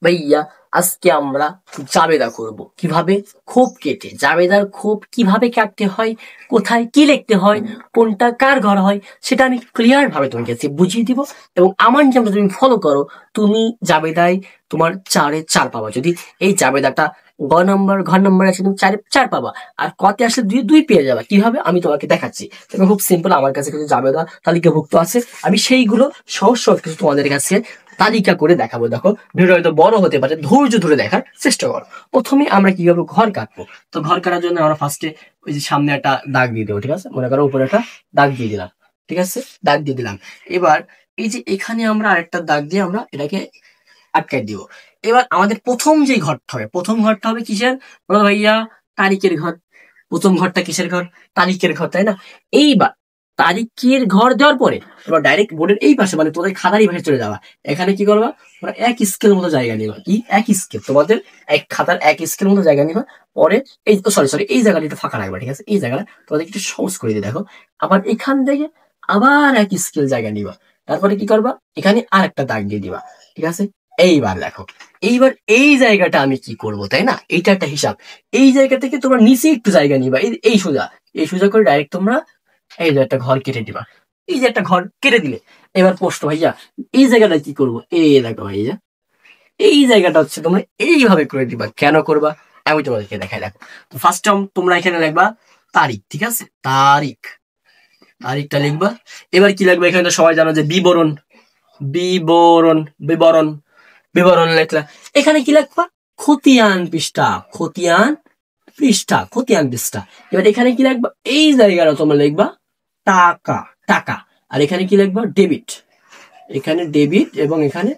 ভাইয়া আজকে আমরা জাবেদা করব কিভাবে, খোপ কেটে। জাবেদার খোপ কিভাবে কাটতে হয়, কোথায় কি লিখতে হয়, কোনটা কার ঘর হয়, সেটা আমি ক্লিয়ার ভাবে তোমাকে আজকে বুঝিয়ে দিব। এবং আমার নিয়মটা তুমি ফলো করো, তুমি জাবেদায় তোমার 4-এ 4 পাবা। যদি এই জাবেদাটা ঘর নম্বর আছে, তুমি 4-এ 4 পাবা। আর কতে আসলে 2-2 পেয়ে যাবে। কিভাবে আমি তোমাকে দেখাচ্ছি। তবে খুব সিম্পল, আমার কাছে কিছু জাবেদা তালিকাভুক্ত আছে, আমি সেইগুলো সহজ সহজ কিছু তোমাদের কাছে তালিকা করে দেখাবো। দেখো ভিডিও হয়তো বড় হতে পারে, ধৈর্য ধরে দেখার চেষ্টা করো। প্রথমে আমরা কিভাবে ঘর কাটবো, তো ঘর কাটার জন্য আমরা ফার্স্টে ওই যে সামনে একটা দাগ দিয়ে দেবো, ঠিক আছে? মনে করো উপরে একটা দাগ দিয়ে দিলাম, ঠিক আছে? দাগ দিয়ে দিলাম। এবার এই যে এখানে আমরা আরেকটা দাগ দিয়ে আমরা এটাকে আটকাই দিব। এবার আমাদের প্রথম যে ঘরটা হবে, প্রথম ঘরটা হবে কিসের? বলো ভাইয়া, তারিখের ঘর। প্রথম ঘরটা কিসের ঘর? তারিখের ঘর, তাই না? এইবার তারিখের ঘর দেওয়ার পরে এবার ডাইরেক্ট বোর্ডের এই পাশে, মানে তোদের খাতারই পাশে চলে যাওয়া। এখানে কি করবা? তোমরা 1 স্কেল মতো জায়গা নিবা। কি 1 স্কেল? তোমাদের এক খাতার 1 স্কেল মতো জায়গা নিবা। পরে এই সরি সরি এই জায়গাটা একটু ফাঁকা রাখবা, ঠিক আছে? এই জায়গাটা তোমাদের একটু সহজ করে দিয়ে দেখো। আবার এখান থেকে আবার 1 স্কেল জায়গা নিবা। তারপরে কি করবা? এখানে আর একটা দাগ দিয়ে দিবা, ঠিক আছে? এইবার দেখো, এইবার এই জায়গাটা আমি কি করব, তাই না? এইটা একটা হিসাব। এই জায়গা থেকে তোমরা নিচে একটু জায়গা নিবা, এই সোজা, এই সোজা করে ডাইরেক্ট তোমরা এই যে একটা ঘর কেটে দিবা। এই যে একটা ঘর কেটে দিলে, এবার প্রশ্ন ভাইয়া, এই জায়গাটা কি করবো? এই দেখো ভাইয়া, এই জায়গাটা হচ্ছে তোমরা এইভাবে করে দিবা। কেন করবা আমি তোমাদেরকে দেখাই। দেখো, তো ফার্স্ট তোমরা এখানে লিখবা তারিখ, ঠিক আছে? তারিখটা লিখবা। এবার কি লিখবা? এখানে তো সবাই জানো যে বিবরণ, বিবরণ বিবরণ বিবরণ লেখলা। এখানে কি লিখবা? খতিয়ান পৃষ্ঠা, খতিয়ান পৃষ্ঠা। এবার এখানে কি লিখবা? এই জায়গাটা তোমরা লিখবা টাকা, টাকা। আর এখানে কি লিখবা? ডেবিট। এখানে ডেবিট এবং এখানে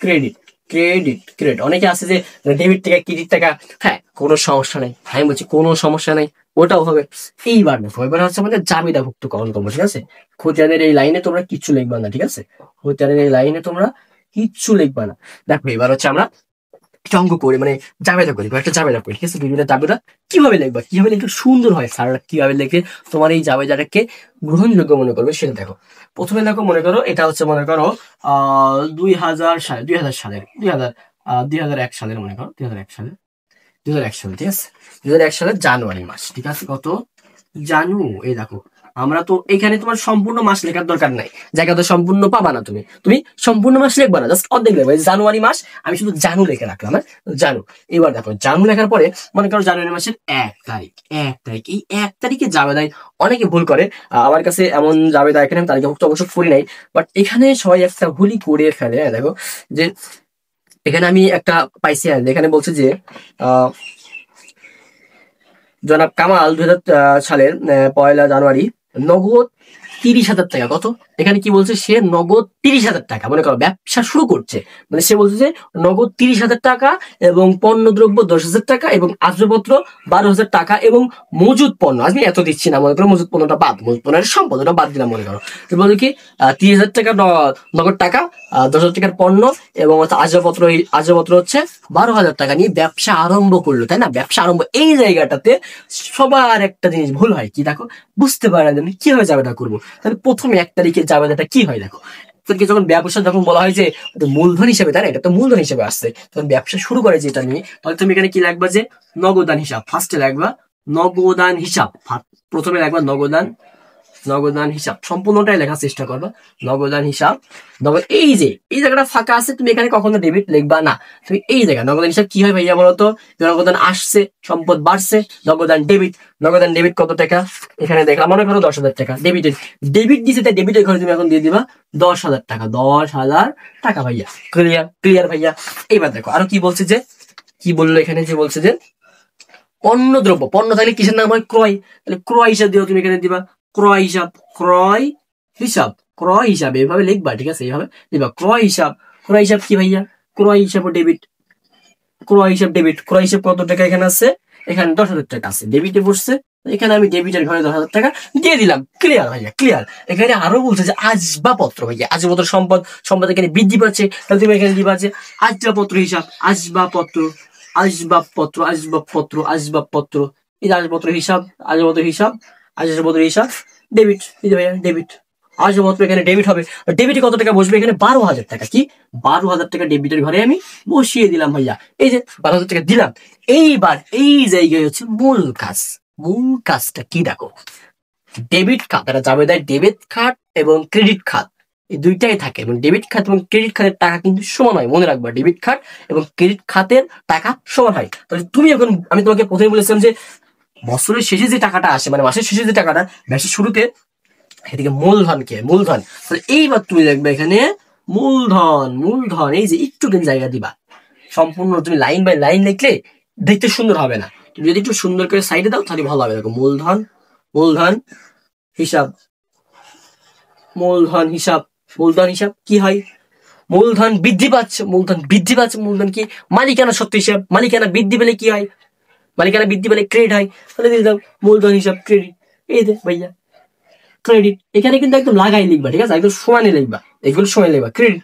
ক্রেডিট, ক্রেডিট। অনেকে আছে যে ডেবিট থেকে ক্রেডিট টাকা, হ্যাঁ কোনো সমস্যা নেই, আমি বলছি কোনো সমস্যা নেই, ওটাও হবে। এইবার দেখো, এবার হচ্ছে আমাদের জাবেদাভুক্ত করণ করবো, ঠিক আছে? খতিয়ানের এই লাইনে তোমরা কিচ্ছু লিখবা না, ঠিক আছে? খতিয়ানের এই লাইনে তোমরা কিচ্ছু লিখবা না। দেখো এবার হচ্ছে আমরা একটা অঙ্ক করি, মানে জাবেদা করি, একটা জাবেদা করি, ঠিক আছে? বিভিন্ন জাবেদা কিভাবে লিখবা, কিভাবে লিখলে সুন্দর হয়, স্যাররা কিভাবে লিখে তোমার এই জাবেদাটাকে গ্রহণযোগ্য মনে করবে, সেটা দেখো। প্রথমে দেখো, মনে করো এটা হচ্ছে, মনে করো 2000 সালে, 2000 সালের, 2001 সালের, মনে করো 2001 সালে, 2001 সালে, ঠিক আছে? 2001 সালের জানুয়ারি মাস, ঠিক আছে? কত? এই দেখো, আমরা তো এখানে তোমার সম্পূর্ণ মাস লেখার দরকার নাই, জায়গা তো সম্পূর্ণ পাবা না। তুমি সম্পূর্ণ মাস লিখবা না, জাস্ট অর্ধেক লিখবা। জানুয়ারি মাস আমি শুধু জানু লিখে রাখলাম, হ্যাঁ? জানু। এবার দেখো, জানু লেখার পরে মনে করো জানুয়ারি মাসের 1 তারিখ, 1 তারিখ। এই 1 তারিখে জাবেদায় অনেকে ভুল করে। আমার কাছে এমন জাবেদা এখানে আমি তালিকাভুক্ত অবশ্য করি নাই, বাট এখানে সবাই একটা ভুলই করে ফেলে। হ্যাঁ, দেখো যে এখানে আমি একটা পাইছি, এখানে বলছে যে আহ জনাব কামাল 2000 সালের 1লা জানুয়ারি নগদ 30,000 টাকা। কত? এখানে কি বলছে? সে নগদ 30,000 টাকা, মনে করো ব্যবসা শুরু করছে, মানে সে বলছে যে নগদ 30,000 টাকা এবং পণ্য দ্রব্য 10,000 টাকা এবং আসবাবপত্র 12,000 টাকা এবং মজুদ পণ্য, আমি এত দিচ্ছি না, মনে করো মজুদ পণ্যটা বাদ, মজুদ পণ্যের সম্পদ ওটা বাদ দিলাম। মনে করো তো বলে কি 30,000 টাকা নগদ টাকা, 10,000 টাকার পণ্য এবং আসবাবপত্র হচ্ছে 12,000 টাকা নিয়ে ব্যবসা আরম্ভ করলো, তাই না? ব্যবসা আরম্ভ, এই জায়গাটাতে সবার একটা জিনিস ভুল হয়, কি দেখো? বুঝতে পারে না কিভাবে জাবেদা করবো। তাহলে প্রথমে 1 তারিখে জাবেদাটা কি হয় দেখো। তোকে যখন ব্যবসা যখন বলা হয় যে মূলধন হিসেবে, তাই না? এটা তো মূলধন হিসেবে আসছে, তখন ব্যবসা শুরু করে যেটা নিয়ে, তাহলে তুমি এখানে কি লাগবা? যে নগদান হিসাব, ফার্স্টে লাগবা নগদান হিসাব। প্রথমে লাগবা নগদান হিসাব, সম্পূর্ণটাই লেখার চেষ্টা করবা। নগদান হিসাব, এই জায়গাটা ফাঁকা আছে, তুমি এখানে কখনো ডেবিট লিখবা না। তুমি এই জায়গা নগদান হিসাব কি হয় ভাইয়া বলতো? নগদান আসছে, সম্পদ বাড়ছে, নগদান ডেবিট কত টাকা? এখানে দেখলাম, মনে করো 10,000 টাকা ডেবিট দিছে, তাই ডেবিটের ঘরে তুমি এখন দিয়ে দিবা 10,000 টাকা, 10,000 টাকা। ভাইয়া ক্লিয়ার ভাইয়া? এইবার দেখো আরো কি বলছে, যে কি বললো এখানে, যে বলছে যে পণ্য দ্রব্য, পণ্য থাকলে কিসের নাম হয়? ক্রয়। তাহলে ক্রয় হিসাব দিও, তুমি এখানে দিবা ক্রয় হিসাব এভাবে লিখবা, ঠিক আছে? এইভাবে দিবা ক্রয় হিসাব কি ভাইয়া? ক্রয় হিসাব ডেবিট, ক্রয় হিসাব কত টাকা এখানে আছে? এখানে 10,000 টাকা আছে, ডেবিটে বসছে, এখানে আমি ডেবিটের ঘরে 10,000 টাকা দিয়ে দিলাম। ক্লিয়ার ভাইয়া? ক্লিয়ার। এখানে আরো বলছে যে আসবাবপত্র, ভাইয়া আসবাবপত্র সম্পদ এখানে বৃদ্ধি পাচ্ছে, তাহলে তুমি এখানে দিবা যে আসবাবপত্র হিসাব, আসবাবপত্র, এই যে আসবাবপত্র হিসাব, ডেবিট, এই যে ভাইয়া ডেবিট। আসবে মাত্র এখানে ডেবিট হবে। ডেবিটে কত টাকা বসবে এখানে 12,000 টাকা। কি 12,000 টাকা ডেবিটের ঘরে আমি বসিয়ে দিলাম ভাইয়া। এই যে 12,000 টাকা দিলাম। এইবার এই জায়গায় হচ্ছে মূল কাজ। মূল কাজটা কি দেখো, ডেবিট খাত, এটা যাবে দেয় ডেবিট খাত এবং ক্রেডিট খাত, এই দুইটাই থাকে। এবং ডেবিট খাত এবং ক্রেডিট খাতের টাকা কিন্তু সমান হয়, মনে রাখবা ডেবিট খাত এবং ক্রেডিট খাতের টাকা সমান হয়। তাহলে তুমি এখন, আমি তোমাকে প্রথমে বলেছিলাম যে বছরের শেষে যে টাকাটা আসে, মানে মাসের শেষে যে টাকাটা, মাসের শুরুতে এদিকে মূলধন কে মূলধন। তাহলে এইবার তুমি দেখবে এখানে মূলধন, মূলধন এই যে একটু জায়গা দিবা, সম্পূর্ণ তুমি লাইন বাই লাইন লিখলে দেখতে সুন্দর হবে না, তুমি যদি একটু সুন্দর করে সাইডে দাও তাহলে ভালো হবে। দেখো মূলধন, মূলধন হিসাব, মূলধন হিসাব, মূলধন হিসাব কি হয়, মূলধন বৃদ্ধি পাচ্ছে, মূলধন বৃদ্ধি পাচ্ছে, মূলধন কি মালিকানা সত্ত্ব হিসাব, মালিকানা বৃদ্ধি পেলে কি হয়, মালিকানা বৃদ্ধি পেলে ক্রেডিট হয়। তাহলে দিয়ে দাও মূলধন হিসাব ক্রেডিট। এই দে ভাইয়া ক্রেডিট, এখানে কিন্তু একদম লাগাই লিখবা, ঠিক আছে, একদম সমানে লিখবা, এগুলো সময় লিখবা ক্রেডিট।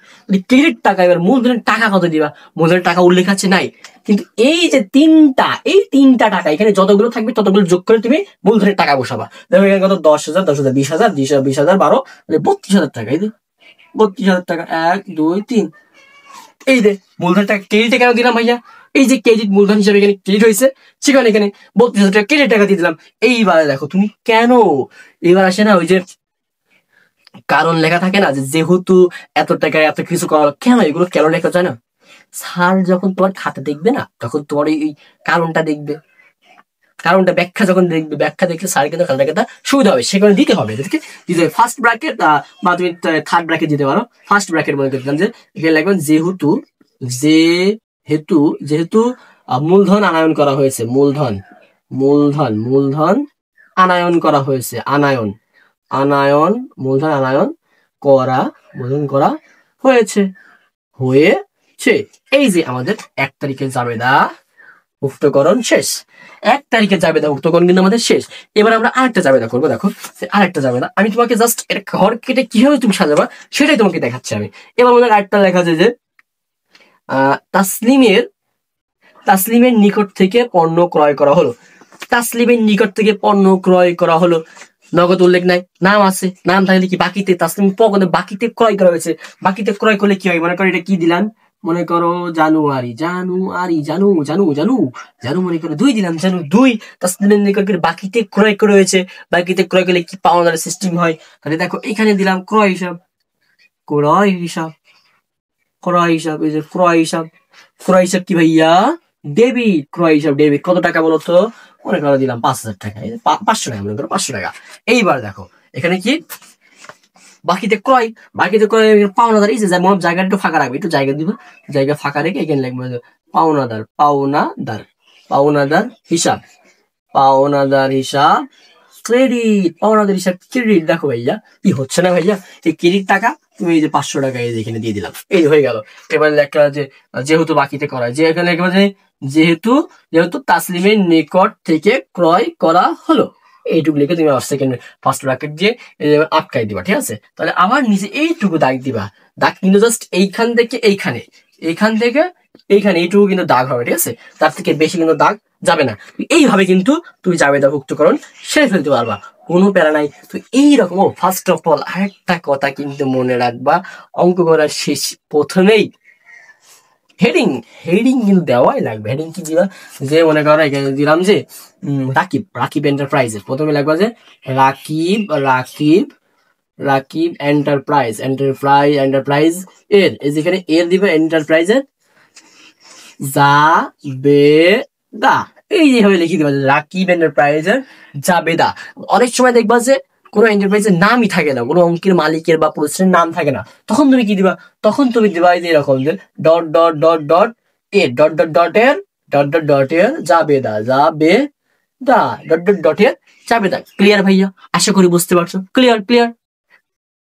ক্রেডিট টাকা, এবার মূলধনের টাকা কত দিবা, মূলধনের টাকা উল্লেখ আছে নাই, কিন্তু এই যে এই তিনটা টাকা এখানে যতগুলো থাকবে ততগুলো যোগ করে তুমি মূলধনের টাকা বসাবা। দেখো এখানে কত 10,000, 10,000, 20,000, 20,000, 12, 32,000 টাকা। এই যে 32,000 টাকা, 1 2 3। এই যে মূলধন টাকা ক্রেডিটে কেন দিলাম ভাইয়া, এই যে ক্রেডিট মূলধন হিসাবে এখানে ক্রেডিট হয়েছে, সেখানে এখানে 32,000 টাকা ক্রেডিট টাকা দিয়ে দিলাম। এইবারে দেখো তুমি কেন, এবার আসে না ওই যে কারণ লেখা থাকে না, যে যেহেতু এত টাকা এত কিছু করা, কেন এগুলো কেন লেখা যায় না, স্যার যখন তোমার খাতা দেখবে না তখন তোমার এই কারণটা দেখবে, কারণটা ব্যাখ্যা যখন দেখবে, ব্যাখ্যা দেখলে স্যার কিন্তু খাতাটা সুবিধা হবে, সেখানে দিতে হবে। দিতে ফার্স্ট ব্র্যাকেট বা তুমি থার্ড ব্র্যাকেট দিতে পারো। ফার্স্ট ব্র্যাকেট মনে করছিলাম যে এখানে লিখবেন যেহেতু, যেহেতু, যেহেতু মূলধন আনয়ন করা হয়েছে, মূলধন, মূলধন, মূলধন আনয়ন করা হয়েছে, আনয়ন, আনয়ন, মূলধন আনয়ন করা, মূলধন করা হয়েছে, হয়েছে। এই যে আমাদের 1 তারিখে জাবেদা মুক্তকরণ শেষ, 1 তারিখে জাবেদা মুক্তকরণ কিন্তু আমাদের শেষ। এবার আমরা আরেকটা জাবেদা করবো। দেখো আরেকটা জাবেদা, আমি তোমাকে জাস্ট এটা ঘর কেটে কিভাবে তুমি সাজাবা সেটাই তোমাকে দেখাচ্ছি আমি। এবার আমাদের আরেকটা লেখা আছে যে তাসলিমের, তাসলিমের নিকট থেকে পণ্য ক্রয় করা হলো, তাসলিমের নিকট থেকে পণ্য ক্রয় করা হলো, নগদ উল্লেখ নাই, নাম আছে, নাম থাকলে কি বাকিতে, তাসলিম পগনে বাকিতে ক্রয় করা হয়েছে, বাকিতে ক্রয় করলে কি হয়, মনে করো এটা কি দিলাম, মনে করো জানুয়ারি, জানুয়ারি, জানু, জানু, জানু, জানু, মনে করো 2 দিলাম, জানু 2, তাসলিমের নিকট বাকিতে ক্রয় করা হয়েছে, বাকিতে ক্রয় করলে কি পাওনাদার সিস্টেম হয়। তাহলে দেখো এখানে দিলাম ক্রয় হিসাব, ক্রয় হিসাব, ক্রয় হিসাব, এই যে ক্রয় হিসাব, ক্রয় হিসাব কি ভাইয়া ডেবিট, ক্রয় হিসাব ডেবিট, কত টাকা বলো তো, মনে করো দিলাম 5,000 টাকা, 500 টাকা, মনে করো 500 টাকা। এইবার দেখো এখানে কি বাকিতে ক্রয়, বাকিতে ক্রয় পাওনাদার, এই যে জায়গাটা একটু ফাঁকা রাখবে, একটু জায়গা দিব, জায়গা ফাঁকা রেখে এখানে লিখবো পাওনাদার, পাওনাদার, পাওনাদার হিসাব, পাওনাদার হিসাব ক্রেডিট, পাওনাদার হিসাব ক্রেডিট। দেখো ভাইয়া কি হচ্ছে না ভাইয়া, এই ক্রেডিট টাকা তুমি এই যে 500 টাকা এই যে এখানে দিয়ে দিলাম, এই হয়ে গেল। এবার লেখা যে যেহেতু বাকিতে করা, যে এখানে লেখা যে যেহেতু, যেহেতু তাসলিমের নিকট থেকে ক্রয় করা হলো, এইটুকু লিখে তুমি সেকেন্ড ফার্স্ট ব্র্যাকেট দিয়ে আটকাই দিবা, ঠিক আছে। তাহলে আবার নিচে এইটুকু দাগ দিবা, দাগ কিন্তু জাস্ট এইখান থেকে এইখানে, এইখান থেকে এইখানে এইটুকু কিন্তু দাগ হবে, ঠিক আছে, তার থেকে বেশি কিন্তু দাগ যাবে না। এইভাবে কিন্তু তুমি জাবেদা মুক্তকরণ সেরে ফেলতে পারবা, কোনো প্যারা নাই। তো এইরকম, ফার্স্ট অফ অল আরেকটা কথা কিন্তু মনে রাখবা, অঙ্ক করার শেষ প্রথমেই হেডিং, হেডিং কিন্তু দেওয়াই লাগবে। হেডিং কি দিবা, যে মনে করো এখানে দিলাম যে রাকিব, রাকিব এন্টারপ্রাইজের প্রথমে লাগবে যে Rakib, Rakib, Rakib enterprise, enterprise, enterprise এর, এই যেখানে এর দিবে এন্টারপ্রাইজের জাবেদা, এই যেভাবে লিখে দিবা রাকিব এন্টারপ্রাইজের জাবেদা। অনেক সময় দেখবা যে কোনো এন্টারপ্রাইজের নামই থাকে না, কোনো অঙ্কের মালিকের বা প্রতিষ্ঠানের নাম থাকে না, তখন তুমি কি দিবা, তখন তুমি দিবা এই যে এরকম যে ডট ডট ডট ডট এর, ডট ডট ডট এর, ডট ডট ডট এর জাবেদা, জাবেদা, ডট ডট ডট এর জাবেদা। ক্লিয়ার ভাইয়া, আশা করি বুঝতে পারছো, ক্লিয়ার, ক্লিয়ার।